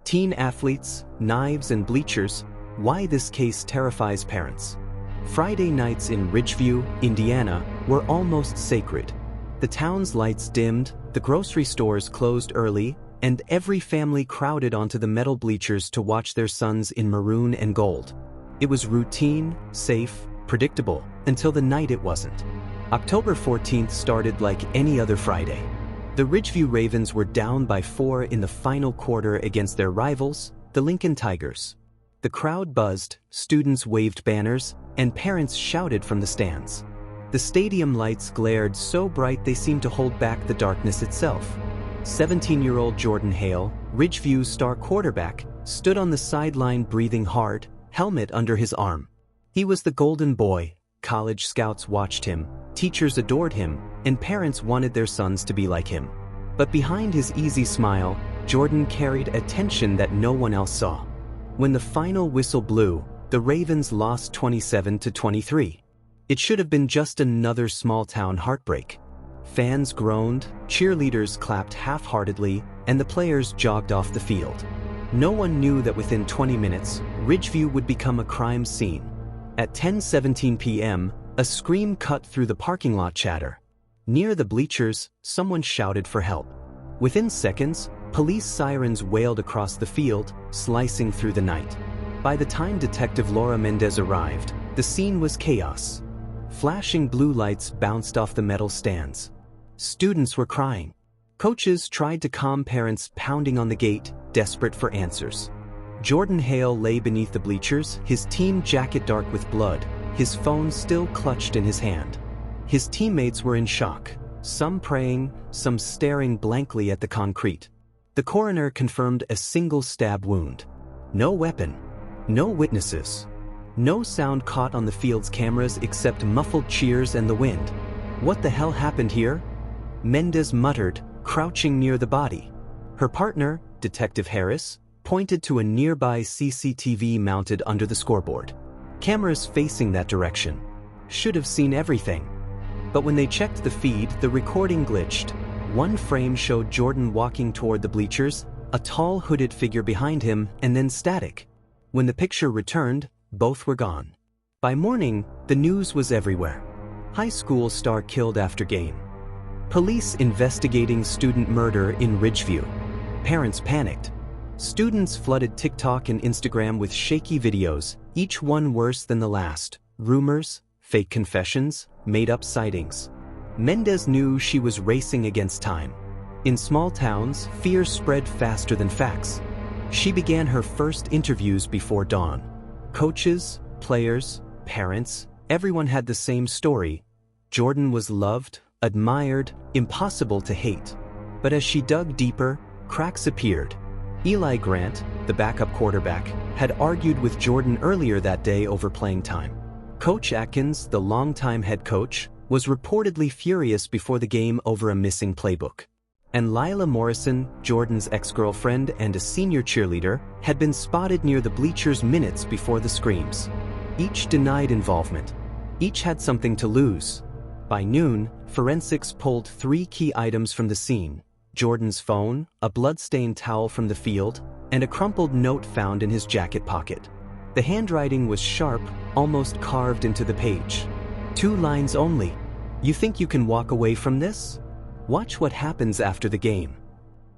Teen athletes, knives and bleachers, why this case terrifies parents. Friday nights in Ridgeview, Indiana, were almost sacred. The town's lights dimmed, the grocery stores closed early, and every family crowded onto the metal bleachers to watch their sons in maroon and gold. It was routine, safe, predictable, until the night it wasn't. October 14th started like any other Friday. The Ridgeview Ravens were down by 4 in the final quarter against their rivals, the Lincoln Tigers. The crowd buzzed, students waved banners, and parents shouted from the stands. The stadium lights glared so bright they seemed to hold back the darkness itself. 17-year-old Jordan Hale, Ridgeview's star quarterback, stood on the sideline breathing hard, helmet under his arm. He was the golden boy. College scouts watched him, teachers adored him, and parents wanted their sons to be like him. But behind his easy smile, Jordan carried a tension that no one else saw. When the final whistle blew, the Ravens lost 27-23. It should have been just another small-town heartbreak. Fans groaned, cheerleaders clapped half-heartedly, and the players jogged off the field. No one knew that within 20 minutes, Ridgeview would become a crime scene. At 10:17 p.m., a scream cut through the parking lot chatter. Near the bleachers, someone shouted for help. Within seconds, police sirens wailed across the field, slicing through the night. By the time Detective Laura Mendez arrived, the scene was chaos. Flashing blue lights bounced off the metal stands. Students were crying. Coaches tried to calm parents pounding on the gate, desperate for answers. Jordan Hale lay beneath the bleachers, his team jacket dark with blood, his phone still clutched in his hand. His teammates were in shock, some praying, some staring blankly at the concrete. The coroner confirmed a single stab wound. No weapon. No witnesses. No sound caught on the field's cameras except muffled cheers and the wind. What the hell happened here? Mendez muttered, crouching near the body. Her partner, Detective Harris, pointed to a nearby CCTV mounted under the scoreboard. Cameras facing that direction. Should have seen everything. But when they checked the feed, the recording glitched. One frame showed Jordan walking toward the bleachers, a tall hooded figure behind him, and then static. When the picture returned, both were gone. By morning, the news was everywhere. High school star killed after game. Police investigating student murder in Ridgeview. Parents panicked. Students flooded TikTok and Instagram with shaky videos, each one worse than the last. Rumors, fake confessions, made-up sightings. Mendez knew she was racing against time. In small towns, fear spread faster than facts. She began her first interviews before dawn. Coaches, players, parents, everyone had the same story. Jordan was loved, admired, impossible to hate. But as she dug deeper, cracks appeared. Eli Grant, the backup quarterback, had argued with Jordan earlier that day over playing time. Coach Atkins, the longtime head coach, was reportedly furious before the game over a missing playbook. And Lila Morrison, Jordan's ex-girlfriend and a senior cheerleader, had been spotted near the bleachers minutes before the screams. Each denied involvement. Each had something to lose. By noon, forensics pulled 3 key items from the scene: Jordan's phone, a blood-stained towel from the field, and a crumpled note found in his jacket pocket. The handwriting was sharp, almost carved into the page. 2 lines only. "You think you can walk away from this? Watch what happens after the game."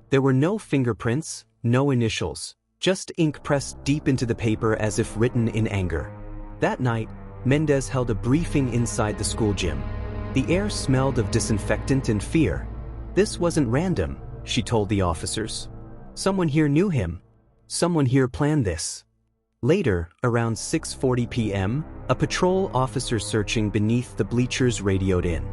There were no fingerprints, no initials, just ink pressed deep into the paper as if written in anger. That night, Mendez held a briefing inside the school gym. The air smelled of disinfectant and fear. This wasn't random, she told the officers. Someone here knew him. Someone here planned this. Later, around 6:40 p.m., a patrol officer searching beneath the bleachers radioed in.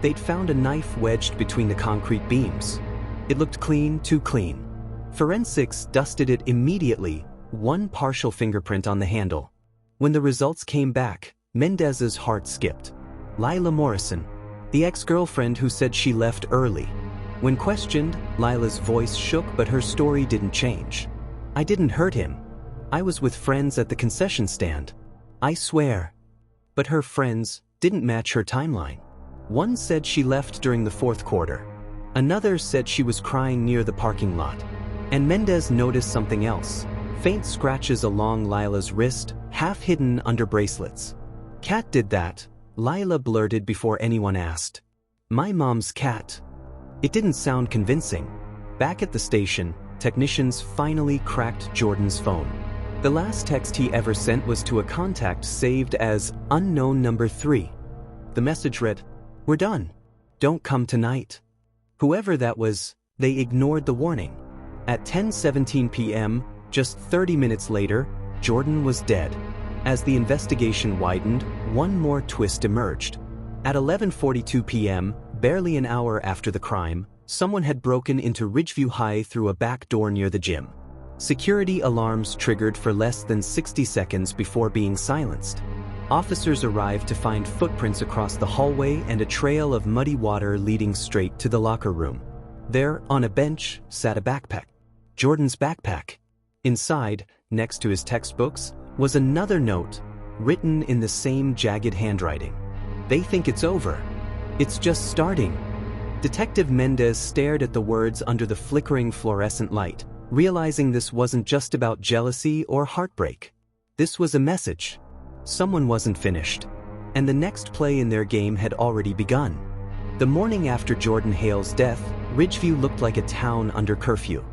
They'd found a knife wedged between the concrete beams. It looked clean, too clean. Forensics dusted it immediately, 1 partial fingerprint on the handle. When the results came back, Mendez's heart skipped. Lila Morrison, the ex-girlfriend who said she left early. When questioned, Lila's voice shook, but her story didn't change. "I didn't hurt him. I was with friends at the concession stand. I swear." But her friends didn't match her timeline. One said she left during the 4th quarter. Another said she was crying near the parking lot. And Mendez noticed something else. Faint scratches along Lila's wrist, half hidden under bracelets. "Cat did that," Lila blurted before anyone asked. "My mom's cat." It didn't sound convincing. Back at the station, technicians finally cracked Jordan's phone. The last text he ever sent was to a contact saved as unknown number 3. The message read, "We're done. Don't come tonight." Whoever that was, they ignored the warning. At 10:17 p.m., just 30 minutes later, Jordan was dead. As the investigation widened, one more twist emerged. At 11:42 p.m., barely an hour after the crime, someone had broken into Ridgeview High through a back door near the gym. Security alarms triggered for less than 60 seconds before being silenced. Officers arrived to find footprints across the hallway and a trail of muddy water leading straight to the locker room. There, on a bench, sat a backpack. Jordan's backpack. Inside, next to his textbooks, was another note, written in the same jagged handwriting. "They think it's over. It's just starting." Detective Mendez stared at the words under the flickering fluorescent light, realizing this wasn't just about jealousy or heartbreak. This was a message. Someone wasn't finished. And the next play in their game had already begun. The morning after Jordan Hale's death, Ridgeview looked like a town under curfew.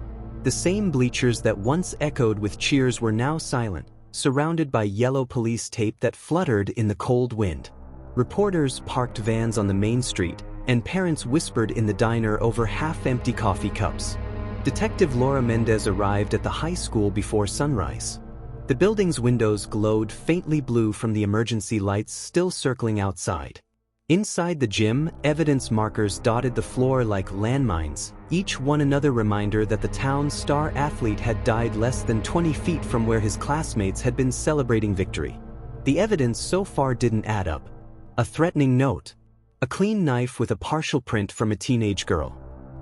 The same bleachers that once echoed with cheers were now silent, surrounded by yellow police tape that fluttered in the cold wind. Reporters parked vans on the main street, and parents whispered in the diner over half-empty coffee cups. Detective Laura Mendez arrived at the high school before sunrise. The building's windows glowed faintly blue from the emergency lights still circling outside. Inside the gym, evidence markers dotted the floor like landmines, each one another reminder that the town's star athlete had died less than 20 feet from where his classmates had been celebrating victory. The evidence so far didn't add up. A threatening note. A clean knife with a partial print from a teenage girl.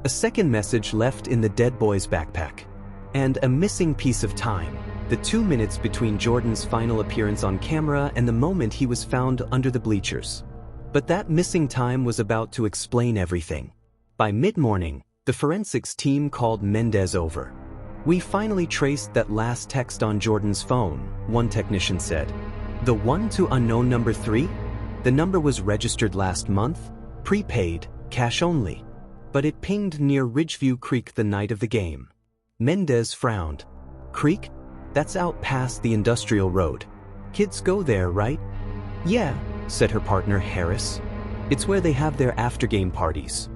A second message left in the dead boy's backpack. And a missing piece of time. The 2 minutes between Jordan's final appearance on camera and the moment he was found under the bleachers. But that missing time was about to explain everything. By mid-morning, the forensics team called Mendez over. "We finally traced that last text on Jordan's phone," one technician said. "The one to unknown number 3? The number was registered last month, prepaid, cash only. But it pinged near Ridgeview Creek the night of the game." Mendez frowned. "Creek? That's out past the industrial road. Kids go there, right?" "Yeah," said her partner Harris. "It's where they have their after-game parties."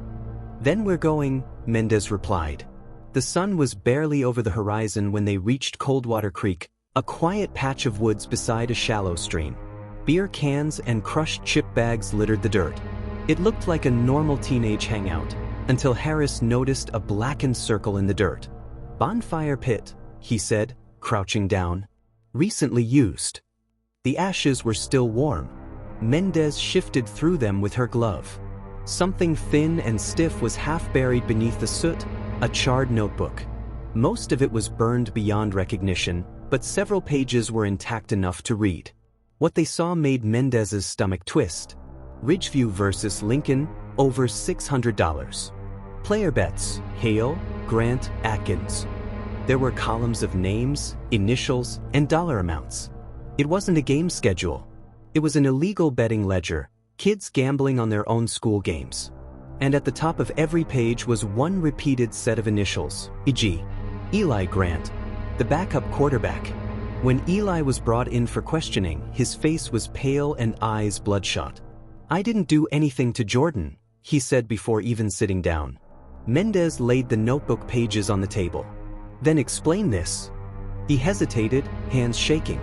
"Then we're going," Mendez replied. The sun was barely over the horizon when they reached Coldwater Creek, a quiet patch of woods beside a shallow stream. Beer cans and crushed chip bags littered the dirt. It looked like a normal teenage hangout, until Harris noticed a blackened circle in the dirt. "Bonfire pit," he said, crouching down. "Recently used." The ashes were still warm. Mendez shifted through them with her glove. Something thin and stiff was half buried beneath the soot, a charred notebook. Most of it was burned beyond recognition, but several pages were intact enough to read. What they saw made Mendez's stomach twist. Ridgeview versus Lincoln, over $600. Player bets, Hale, Grant, Atkins. There were columns of names, initials, and dollar amounts. It wasn't a game schedule. It was an illegal betting ledger, kids gambling on their own school games. And at the top of every page was one repeated set of initials, e.g., Eli Grant, the backup quarterback. When Eli was brought in for questioning, his face was pale and eyes bloodshot. "I didn't do anything to Jordan," he said before even sitting down. Mendez laid the notebook pages on the table. "Then explain this." He hesitated, hands shaking.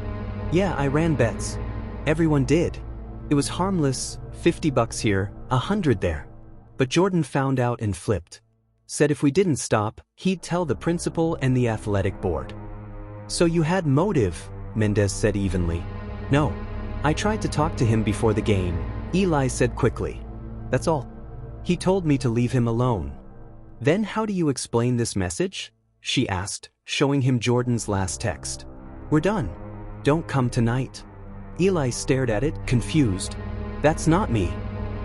"Yeah, I ran bets. Everyone did. It was harmless, $50 here, $100 there. But Jordan found out and flipped. Said if we didn't stop, he'd tell the principal and the athletic board." "So you had motive," Mendez said evenly. "No. I tried to talk to him before the game," Eli said quickly. "That's all. He told me to leave him alone." "Then how do you explain this message?" she asked, showing him Jordan's last text. "We're done. Don't come tonight." Eli stared at it, confused. "That's not me.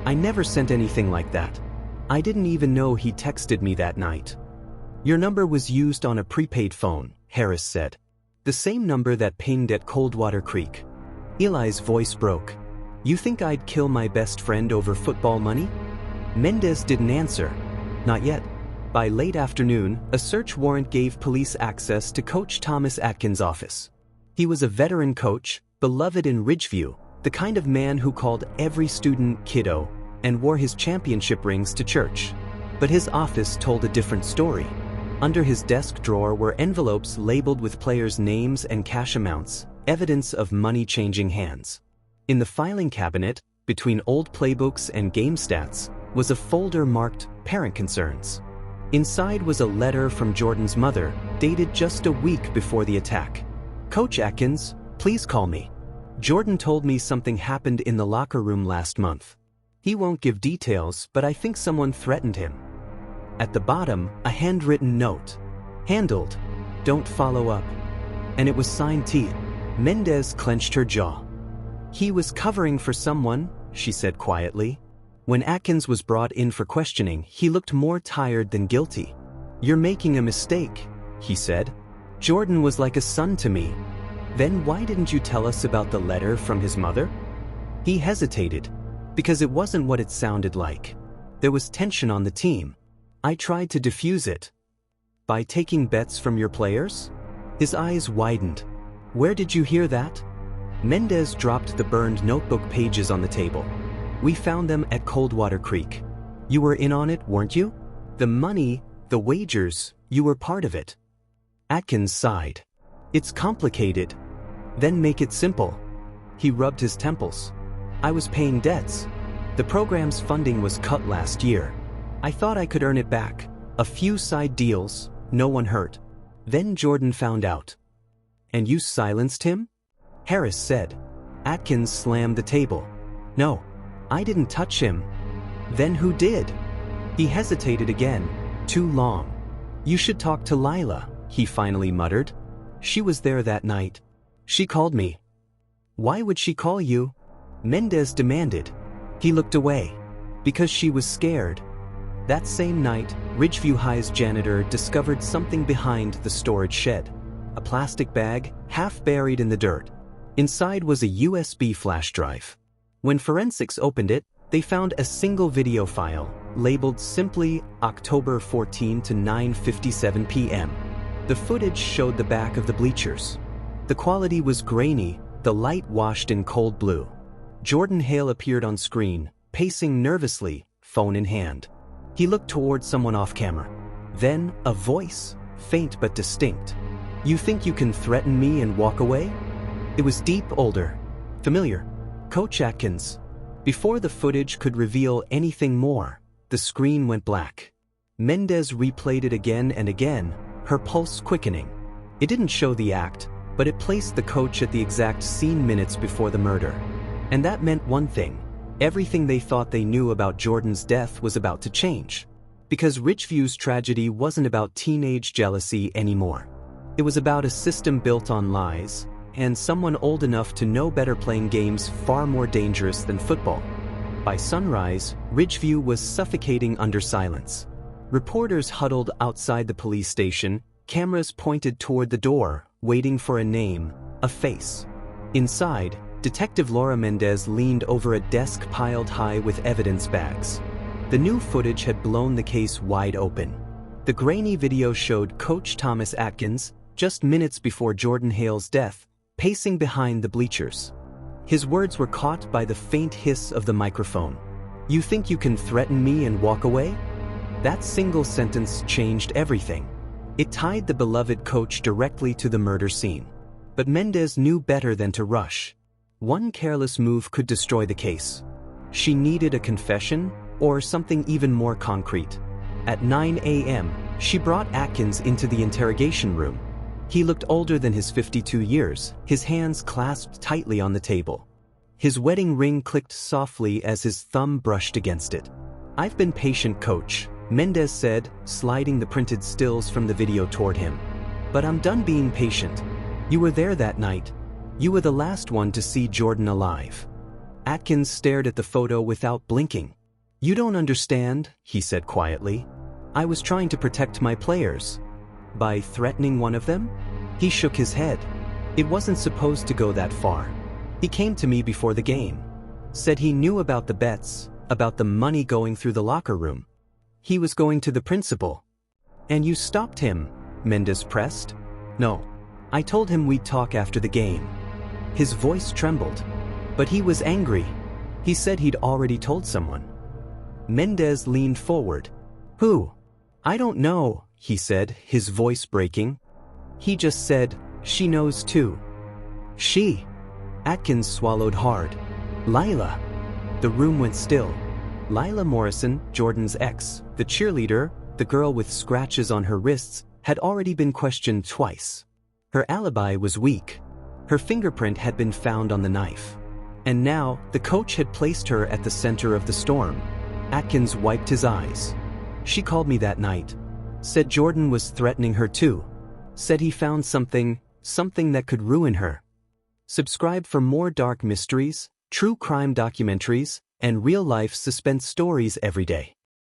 I never sent anything like that. I didn't even know he texted me that night." Your number was used on a prepaid phone, Harris said. The same number that pinged at Coldwater Creek. Eli's voice broke. You think I'd kill my best friend over football money? Mendez didn't answer. Not yet. By late afternoon, a search warrant gave police access to Coach Thomas Atkins' office. He was a veteran coach, beloved in Ridgeview, the kind of man who called every student kiddo and wore his championship rings to church. But his office told a different story. Under his desk drawer were envelopes labeled with players' names and cash amounts, evidence of money changing hands. In the filing cabinet, between old playbooks and game stats, was a folder marked Parent Concerns. Inside was a letter from Jordan's mother, dated just a week before the attack. Coach Atkins, please call me. Jordan told me something happened in the locker room last month. He won't give details, but I think someone threatened him. At the bottom, a handwritten note. Handled. Don't follow up. And it was signed T. Mendez clenched her jaw. He was covering for someone, she said quietly. When Atkins was brought in for questioning, he looked more tired than guilty. You're making a mistake, he said. Jordan was like a son to me. Then why didn't you tell us about the letter from his mother? He hesitated. Because it wasn't what it sounded like. There was tension on the team. I tried to diffuse it. By taking bets from your players? His eyes widened. Where did you hear that? Mendez dropped the burned notebook pages on the table. We found them at Coldwater Creek. You were in on it, weren't you? The money, the wagers, you were part of it. Atkins sighed. It's complicated. Then make it simple. He rubbed his temples. I was paying debts. The program's funding was cut last year. I thought I could earn it back. A few side deals, no one hurt. Then Jordan found out. And you silenced him? Harris said. Atkins slammed the table. No, I didn't touch him. Then who did? He hesitated again. Too long. You should talk to Lila, he finally muttered. She was there that night. She called me. Why would she call you? Mendez demanded. He looked away. Because she was scared. That same night, Ridgeview High's janitor discovered something behind the storage shed. A plastic bag, half buried in the dirt. Inside was a USB flash drive. When forensics opened it, they found a single video file, labeled simply October 14 to 9:57 p.m. The footage showed the back of the bleachers. The quality was grainy, the light washed in cold blue. Jordan Hale appeared on screen, pacing nervously, phone in hand. He looked toward someone off camera. Then, a voice, faint but distinct. You think you can threaten me and walk away? It was deep, older, familiar. Coach Atkins. Before the footage could reveal anything more, the screen went black. Mendez replayed it again and again, her pulse quickening. It didn't show the act, but it placed the coach at the exact scene minutes before the murder. And that meant one thing. Everything they thought they knew about Jordan's death was about to change. Because Ridgeview's tragedy wasn't about teenage jealousy anymore. It was about a system built on lies, and someone old enough to know better playing games far more dangerous than football. By sunrise, Ridgeview was suffocating under silence. Reporters huddled outside the police station, cameras pointed toward the door, waiting for a name, a face. Inside, Detective Laura Mendez leaned over a desk piled high with evidence bags. The new footage had blown the case wide open. The grainy video showed Coach Thomas Atkins, just minutes before Jordan Hale's death, pacing behind the bleachers. His words were caught by the faint hiss of the microphone. You think you can threaten me and walk away? That single sentence changed everything. It tied the beloved coach directly to the murder scene. But Mendez knew better than to rush. One careless move could destroy the case. She needed a confession, or something even more concrete. At 9 a.m., she brought Atkins into the interrogation room. He looked older than his 52 years, his hands clasped tightly on the table. His wedding ring clicked softly as his thumb brushed against it. I've been patient, Coach, Mendez said, sliding the printed stills from the video toward him. But I'm done being patient. You were there that night. You were the last one to see Jordan alive. Atkins stared at the photo without blinking. You don't understand, he said quietly. I was trying to protect my players. By threatening one of them? He shook his head. It wasn't supposed to go that far. He came to me before the game. Said he knew about the bets, about the money going through the locker room. He was going to the principal. And you stopped him, Mendes pressed. No. I told him we'd talk after the game. His voice trembled. But he was angry. He said he'd already told someone. Mendes leaned forward. Who? I don't know, he said, his voice breaking. He just said, she knows too. She? Atkins swallowed hard. Lila. The room went still. Lila Morrison, Jordan's ex, the cheerleader, the girl with scratches on her wrists, had already been questioned twice. Her alibi was weak. Her fingerprint had been found on the knife. And now, the coach had placed her at the center of the storm. Atkins wiped his eyes. She called me that night. Said Jordan was threatening her too. Said he found something that could ruin her. Subscribe for more dark mysteries, true crime documentaries, and real-life suspense stories every day.